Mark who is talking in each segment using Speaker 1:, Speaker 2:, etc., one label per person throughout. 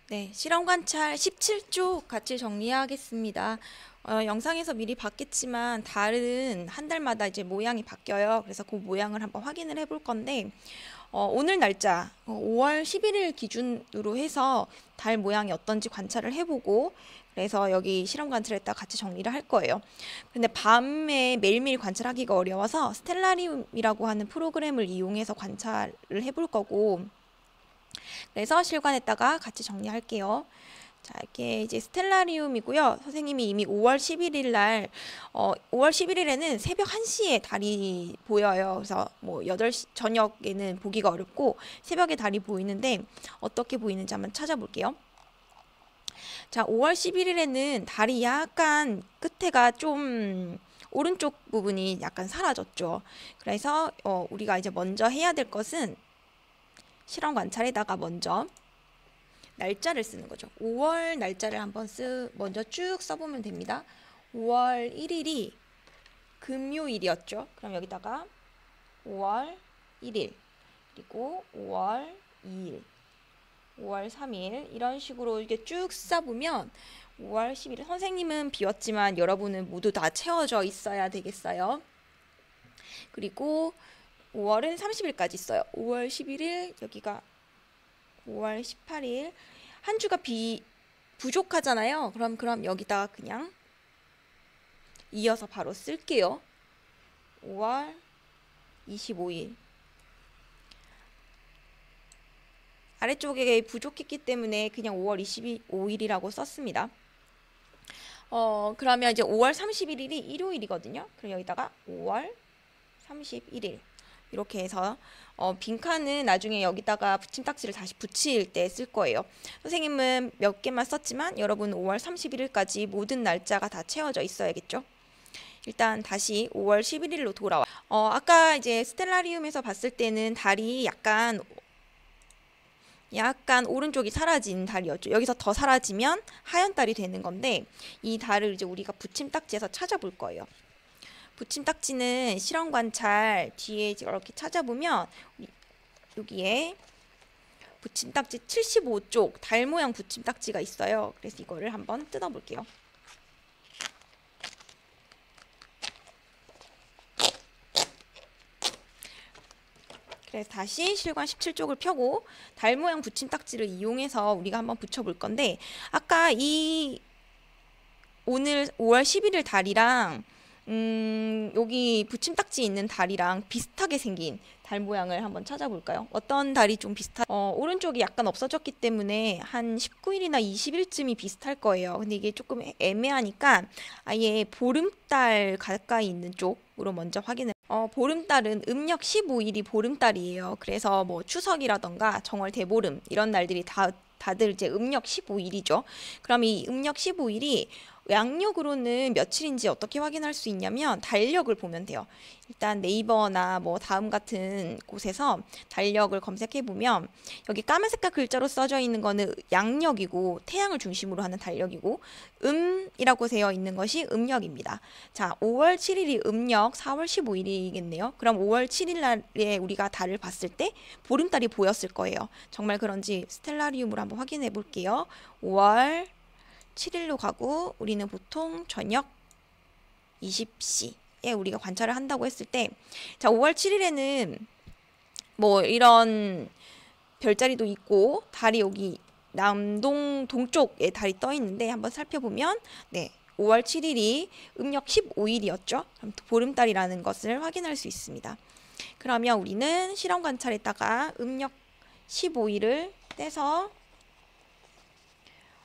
Speaker 1: 네, 실험 관찰 17쪽 같이 정리하겠습니다. 영상에서 미리 봤겠지만 달은 한 달마다 이제 모양이 바뀌어요. 그래서 그 모양을 한번 확인을 해볼 건데 오늘 날짜 5월 11일 기준으로 해서 달 모양이 어떤지 관찰을 해보고 그래서 여기 실험 관찰했다 같이 정리를 할 거예요. 근데 밤에 매일매일 관찰하기가 어려워서 스텔라리움이라고 하는 프로그램을 이용해서 관찰을 해볼 거고 그래서 실관했다가 같이 정리할게요. 자, 이게 이제 스텔라리움이고요. 선생님이 이미 5월 11일 날 5월 11일에는 새벽 1시에 달이 보여요. 그래서 뭐 8시 저녁에는 보기가 어렵고 새벽에 달이 보이는데 어떻게 보이는지 한번 찾아볼게요. 자, 5월 11일에는 달이 약간 끝에가 좀 오른쪽 부분이 약간 사라졌죠. 그래서 우리가 이제 먼저 해야 될 것은 실험 관찰에다가 먼저 날짜를 쓰는 거죠. 5월 날짜를 한번 먼저 쭉 써보면 됩니다. 5월 1일이 금요일이었죠. 그럼 여기다가 5월 1일 그리고 5월 2일 5월 3일 이런 식으로 이렇게 쭉 써보면 5월 11일 선생님은 비웠지만 여러분은 모두 다 채워져 있어야 되겠어요. 그리고 5월은 30일까지 있어요. 5월 11일 여기가 5월 18일 한 주가 부족하잖아요. 그럼 여기다가 그냥 이어서 바로 쓸게요. 5월 25일 아래쪽에 부족했기 때문에 그냥 5월 25일이라고 썼습니다. 그러면 이제 5월 31일이 일요일이거든요. 그럼 여기다가 5월 31일 이렇게 해서 빈칸은 나중에 여기다가 붙임딱지를 다시 붙일 때 쓸 거예요. 선생님은 몇 개만 썼지만 여러분 5월 31일까지 모든 날짜가 다 채워져 있어야겠죠. 일단 다시 5월 11일로 돌아와. 아까 이제 스텔라리움에서 봤을 때는 달이 약간 오른쪽이 사라진 달이었죠. 여기서 더 사라지면 하얀 달이 되는 건데 이 달을 이제 우리가 붙임딱지에서 찾아볼 거예요. 붙임딱지는 실험 관찰 뒤에 이렇게 찾아보면 여기에 붙임딱지 75쪽 달 모양 붙임딱지가 있어요. 그래서 이거를 한번 뜯어볼게요. 그래서 다시 실관 17쪽을 펴고 달 모양 붙임딱지를 이용해서 우리가 한번 붙여볼 건데 아까 오늘 5월 11일 달이랑 여기 붙임딱지 있는 달이랑 비슷하게 생긴 달 모양을 한번 찾아볼까요? 어떤 달이 좀 오른쪽이 약간 없어졌기 때문에 한 19일이나 20일쯤이 비슷할 거예요. 근데 이게 조금 애매하니까 아예 보름달 가까이 있는 쪽으로 먼저 확인을 보름달은 음력 15일이 보름달이에요. 그래서 뭐 추석이라던가 정월 대보름 이런 날들이 다들 이제 음력 15일이죠. 그럼 이 음력 15일이 양력으로는 며칠인지 어떻게 확인할 수 있냐면 달력을 보면 돼요. 일단 네이버나 뭐 다음 같은 곳에서 달력을 검색해 보면 여기 까만 색깔 글자로 써져 있는 거는 양력이고 태양을 중심으로 하는 달력이고 이라고 되어 있는 것이 음력입니다. 자, 5월 7일이 음력 4월 15일이겠네요. 그럼 5월 7일 날에 우리가 달을 봤을 때 보름달이 보였을 거예요. 정말 그런지 스텔라리움으로 한번 확인해 볼게요. 5월 7일로 가고 우리는 보통 저녁 20시에 우리가 관찰을 한다고 했을 때 자, 5월 7일에는 뭐 이런 별자리도 있고 달이 여기 동쪽에 달이 떠 있는데 한번 살펴보면 네, 5월 7일이 음력 15일이었죠. 그럼 보름달이라는 것을 확인할 수 있습니다. 그러면 우리는 실험 관찰에다가 음력 15일을 떼서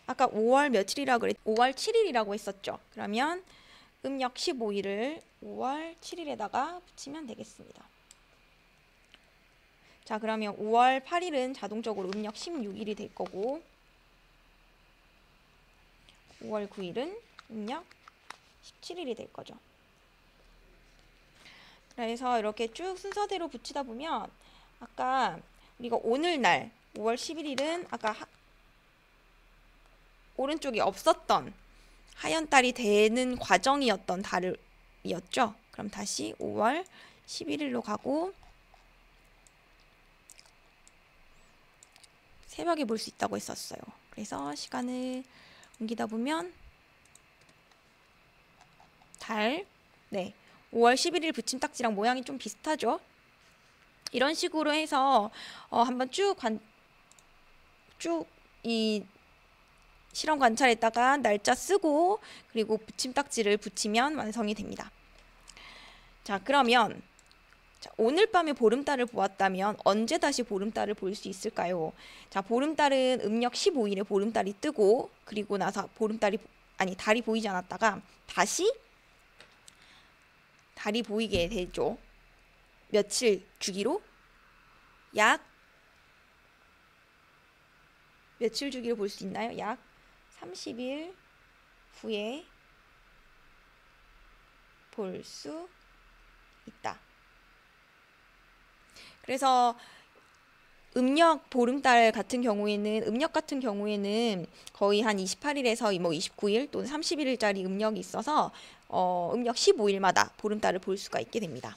Speaker 1: 아까 5월 며칠이라고 5월 7일이라고 했었죠. 그러면 음력 15일을 5월 7일에다가 붙이면 되겠습니다. 자, 그러면 5월 8일은 자동적으로 음력 16일이 될 거고 5월 9일은 음력 17일이 될 거죠. 그래서 이렇게 쭉 순서대로 붙이다 보면 아까 우리가 오늘날 5월 11일은 아까 오른쪽이 없었던 하얀 달이 되는 과정이었던 달이었죠. 그럼 다시 5월 11일로 가고 새벽에 볼 수 있다고 했었어요. 그래서 시간을 옮기다 보면 달, 네, 5월 11일 붙임딱지랑 모양이 좀 비슷하죠. 이런 식으로 해서 한번 쭉 이 실험 관찰했다가 날짜 쓰고 그리고 붙임딱지를 붙이면 완성이 됩니다. 자, 그러면 오늘 밤에 보름달을 보았다면 언제 다시 보름달을 볼 수 있을까요? 자, 보름달은 음력 15일에 보름달이 뜨고 그리고 나서 달이 보이지 않았다가 다시 달이 보이게 되죠. 며칠 주기로? 약 며칠 주기로 볼 수 있나요? 약 30일 후에 볼 수 있다. 그래서 음력 같은 경우에는 거의 한 28일에서 29일 또는 31일짜리 음력이 있어서 음력 15일마다 보름달을 볼 수가 있게 됩니다.